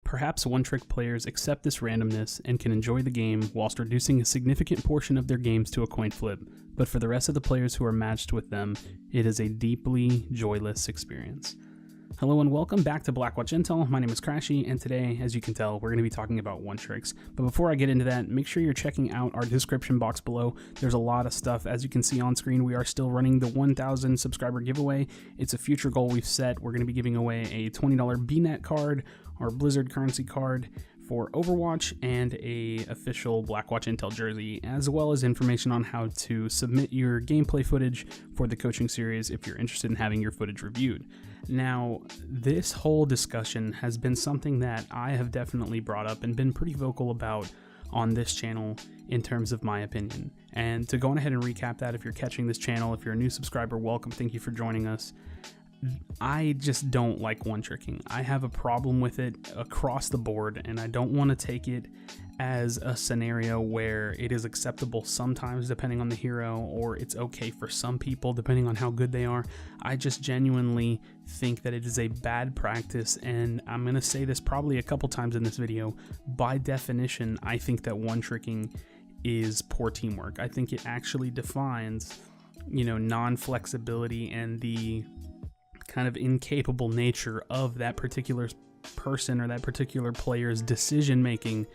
Perhaps one-trick players accept this randomness and can enjoy the game whilst reducing a significant portion of their games to a coin flip, but for the rest of the players who are matched with them, it is a deeply joyless experience. Hello and welcome back to Blackwatch Intel. My name is Crashy, and today, as you can tell, we're going to be talking about one-tricks. But before I get into that, make sure you're checking out our description box below. There's a lot of stuff. As you can see on screen, we are still running the 1,000 subscriber giveaway. It's a future goal we've set. We're going to be giving away a $20 Bnet card, our Blizzard currency card for Overwatch, and a official Blackwatch Intel jersey, as well as information on how to submit your gameplay footage for the coaching series if you're interested in having your footage reviewed. Now, this whole discussion has been something that I have definitely brought up and been pretty vocal about on this channel in terms of my opinion. And to go on ahead and recap that, if you're catching this channel, if you're a new subscriber, welcome, thank you for joining us. I just don't like one-tricking. I have a problem with it across the board, and I don't want to take it as a scenario where it is acceptable sometimes depending on the hero, or it's okay for some people depending on how good they are. I just genuinely think that it is a bad practice, and I'm going to say this probably a couple times in this video. By definition, I think that one-tricking is poor teamwork. I think it actually defines, non-flexibility and the kind of incapable nature of that particular person or that particular player's decision making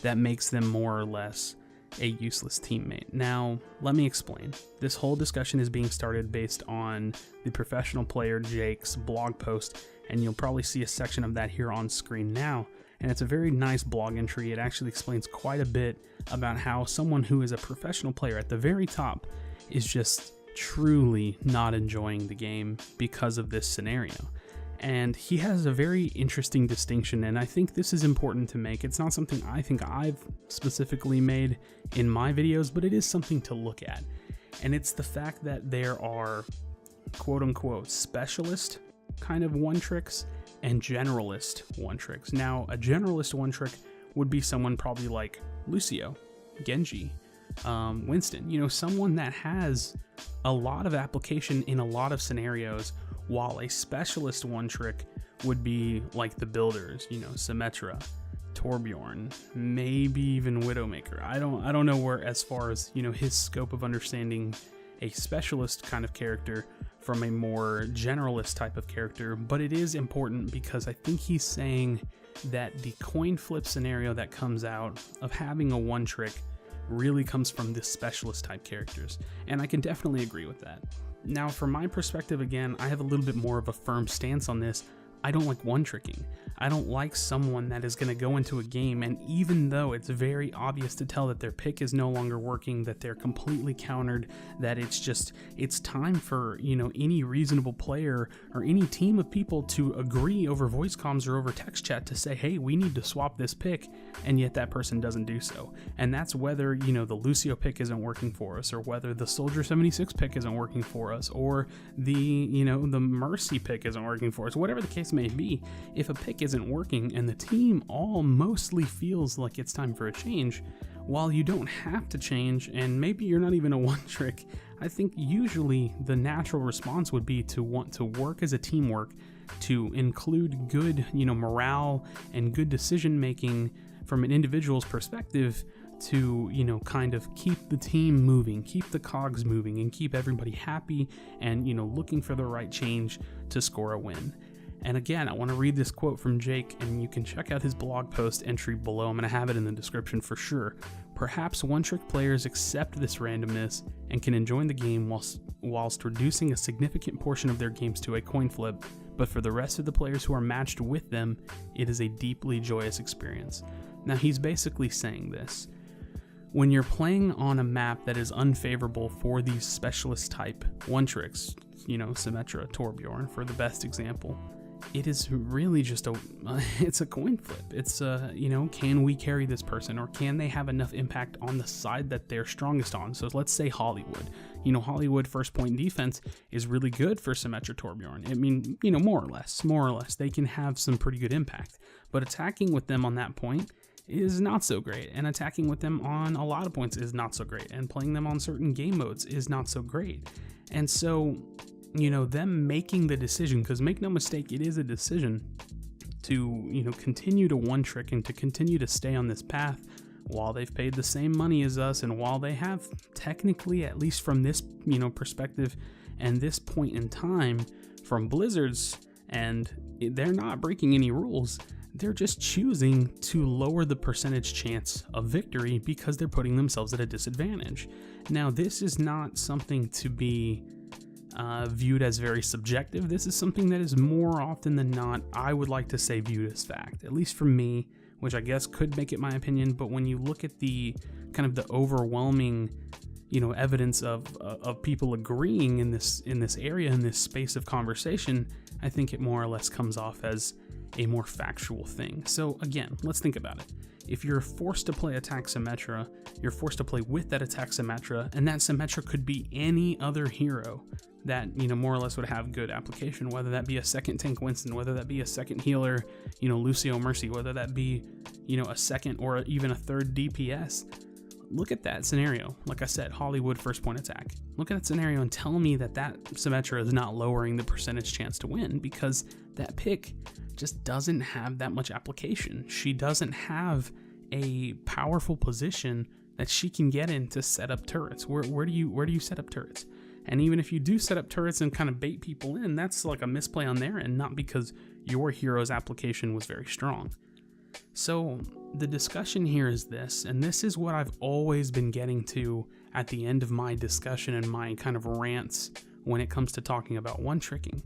that makes them more or less a useless teammate. Now, let me explain. This whole discussion is being started based on the professional player Jake's blog post, and you'll probably see a section of that here on screen now. And it's a very nice blog entry. It actually explains quite a bit about how someone who is a professional player at the very top is just truly not enjoying the game because of this scenario. And he has a very interesting distinction, and I think this is important to make. It's not something I think I've specifically made in my videos, but it is something to look at. And it's the fact that there are quote-unquote specialist kind of one-tricks and generalist one-tricks. Now, a generalist one-trick would be someone probably like Lucio, Genji, Winston, someone that has a lot of application in a lot of scenarios, while a specialist one trick would be like the builders, Symmetra, Torbjorn, maybe even Widowmaker. I don't know where, as far as, his scope of understanding a specialist kind of character from a more generalist type of character, but it is important because I think he's saying that the coin flip scenario that comes out of having a one trick really comes from this specialist type characters, and I can definitely agree with that. Now, from my perspective, again, I have a little bit more of a firm stance on this. I don't like one-tricking. I don't like someone that is going to go into a game, and even though it's very obvious to tell that their pick is no longer working, that they're completely countered, that it's time for, any reasonable player or any team of people to agree over voice comms or over text chat to say, hey, we need to swap this pick, and yet that person doesn't do so. And that's whether, the Lucio pick isn't working for us, or whether the Soldier 76 pick isn't working for us, or the, the Mercy pick isn't working for us, whatever the case may be. If a pick isn't working and the team all mostly feels like it's time for a change, while you don't have to change, and maybe you're not even a one trick, I think usually the natural response would be to want to work as a teamwork, to include good, morale and good decision making from an individual's perspective, to, kind of keep the team moving, keep the cogs moving, and keep everybody happy and, looking for the right change to score a win. And again, I want to read this quote from Jake, and you can check out his blog post entry below. I'm going to have it in the description for sure. Perhaps one-trick players accept this randomness and can enjoy the game whilst reducing a significant portion of their games to a coin flip, but for the rest of the players who are matched with them, it is a deeply joyous experience. Now, he's basically saying this. When you're playing on a map that is unfavorable for these specialist type one-tricks, Symmetra, Torbjorn for the best example, it is really just it's a coin flip. It's can we carry this person, or can they have enough impact on the side that they're strongest on? So let's say Hollywood. Hollywood first point defense is really good for Symmetra, Torbjorn. I mean, more or less, they can have some pretty good impact, but attacking with them on that point is not so great, and attacking with them on a lot of points is not so great, and playing them on certain game modes is not so great. And so, them making the decision, because make no mistake, it is a decision to, continue to one trick and to continue to stay on this path while they've paid the same money as us, and while they have technically, at least from this, perspective and this point in time from Blizzard's, and they're not breaking any rules. They're just choosing to lower the percentage chance of victory because they're putting themselves at a disadvantage. Now, this is not something to be viewed as very subjective. This is something that is more often than not, I would like to say, viewed as fact, at least for me, which I guess could make it my opinion. But when you look at the kind of the overwhelming, evidence of people agreeing in this area, in this space of conversation, I think it more or less comes off as a more factual thing. So again, let's think about it. If you're forced to play Attack Symmetra, you're forced to play with that Attack Symmetra, and that Symmetra could be any other hero that, more or less would have good application, whether that be a second tank Winston, whether that be a second healer, Lucio Mercy, whether that be, a second or even a third DPS. Look at that scenario. Like I said, Hollywood first point attack. Look at that scenario and tell me that Symmetra is not lowering the percentage chance to win, because that pick just doesn't have that much application. She doesn't have a powerful position that she can get in to set up turrets. Where do you set up turrets? And even if you do set up turrets and kind of bait people in, that's like a misplay on their end, not because your hero's application was very strong. So the discussion here is this, and this is what I've always been getting to at the end of my discussion and my kind of rants when it comes to talking about one tricking.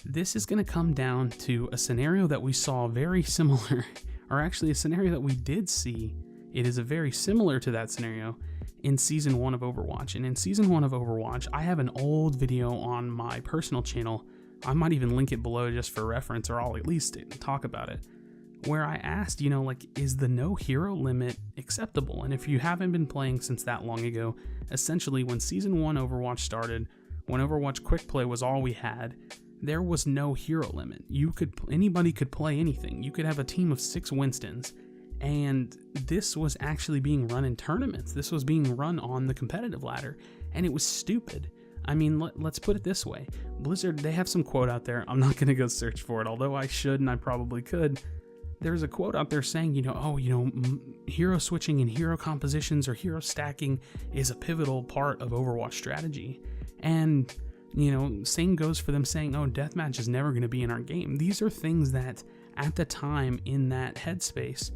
This is going to come down to a scenario that we saw very similar, or actually a scenario that we did see. It is a very similar to that scenario in Season 1 of Overwatch. And in Season 1 of Overwatch, I have an old video on my personal channel. I might even link it below just for reference, or I'll at least talk about it, where I asked, is the no hero limit acceptable? And if you haven't been playing since that long ago, essentially when Season 1 Overwatch started, when Overwatch Quick Play was all we had, there was no hero limit. Anybody could play anything. You could have a team of 6 Winstons, and this was actually being run in tournaments. This was being run on the competitive ladder, and it was stupid. I mean, let's put it this way. Blizzard, they have some quote out there. I'm not going to go search for it, although I should, and I probably could. There's a quote out there saying, hero switching and hero compositions or hero stacking is a pivotal part of Overwatch strategy. And, same goes for them saying, deathmatch is never going to be in our game. These are things that, at the time, in that headspace,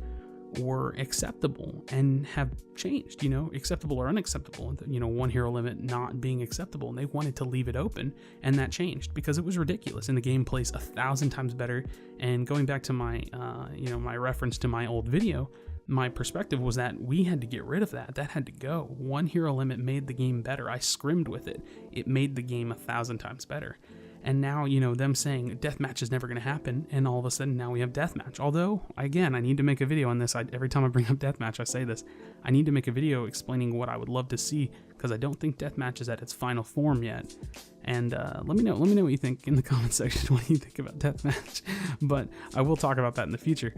were acceptable and have changed, acceptable or unacceptable, one hero limit not being acceptable, and they wanted to leave it open, and that changed because it was ridiculous, and the game plays 1,000 times better. And going back to my, my reference to my old video, my perspective was that we had to get rid of that. That had to go. One hero limit made the game better. I scrimmed with it. It made the game 1,000 times better. And now, them saying deathmatch is never going to happen, and all of a sudden now we have deathmatch. Although, again, I need to make a video on this. Every time I bring up deathmatch, I say this. I need to make a video explaining what I would love to see, because I don't think deathmatch is at its final form yet. And let me know what you think in the comment section. What do you think about deathmatch? But I will talk about that in the future.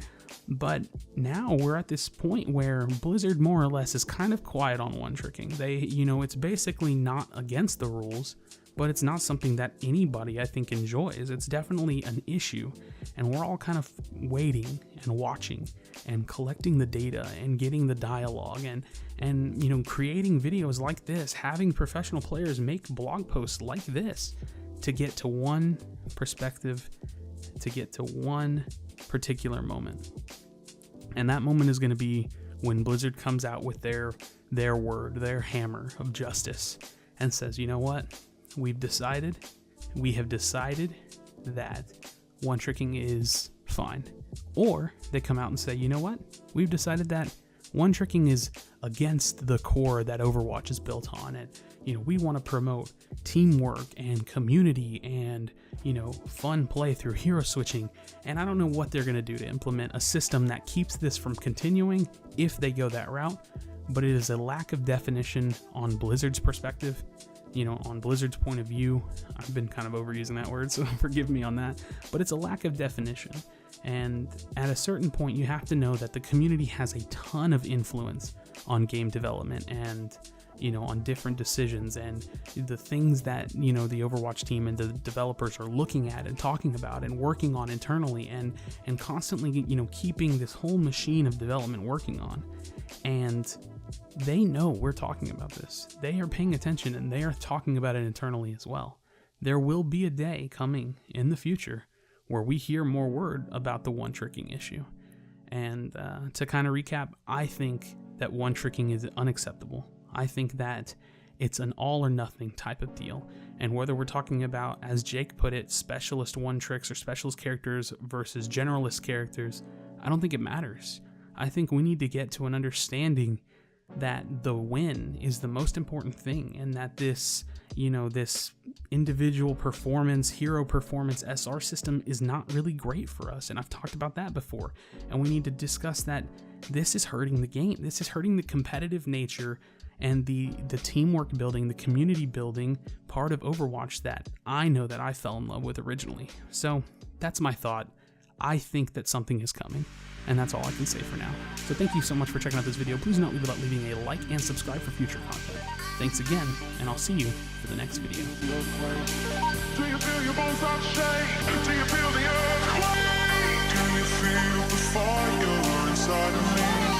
But now we're at this point where Blizzard more or less is kind of quiet on one tricking. They, it's basically not against the rules, but it's not something that anybody, I think, enjoys. It's definitely an issue, and we're all kind of waiting and watching and collecting the data and getting the dialogue and creating videos like this, having professional players make blog posts like this to get to one perspective, to get to one particular moment. And that moment is going to be when Blizzard comes out with their word, their hammer of justice, and says, you know what? We have decided that one tricking is fine. Or they come out and say, you know what? We've decided that one tricking is against the core that Overwatch is built on. And, we want to promote teamwork and community and, fun play through hero switching. And I don't know what they're going to do to implement a system that keeps this from continuing if they go that route. But it is a lack of definition on Blizzard's perspective. On Blizzard's point of view. I've been kind of overusing that word, so forgive me on that. But it's a lack of definition. And at a certain point, you have to know that the community has a ton of influence on game development. And, on different decisions and the things that, the Overwatch team and the developers are looking at and talking about and working on internally and constantly, keeping this whole machine of development working on. And they know we're talking about this. They are paying attention and they are talking about it internally as well. There will be a day coming in the future where we hear more word about the one-tricking issue. And to kind of recap, I think that one-tricking is unacceptable. I think that it's an all or nothing type of deal. And whether we're talking about, as Jake put it, specialist one-tricks or specialist characters versus generalist characters, I don't think it matters. I think we need to get to an understanding that the win is the most important thing, and that this, this individual performance, hero performance SR system is not really great for us. And I've talked about that before. And we need to discuss that this is hurting the game. This is hurting the competitive nature and the teamwork building, the community building part of Overwatch that I know that I fell in love with originally. So that's my thought. I think that something is coming, and that's all I can say for now. So thank you so much for checking out this video. Please do not leave without leaving a like and subscribe for future content. Thanks again, and I'll see you for the next video. Do you feel your bones start to shake? Do you feel the earthquake? Do you feel the fire inside of me?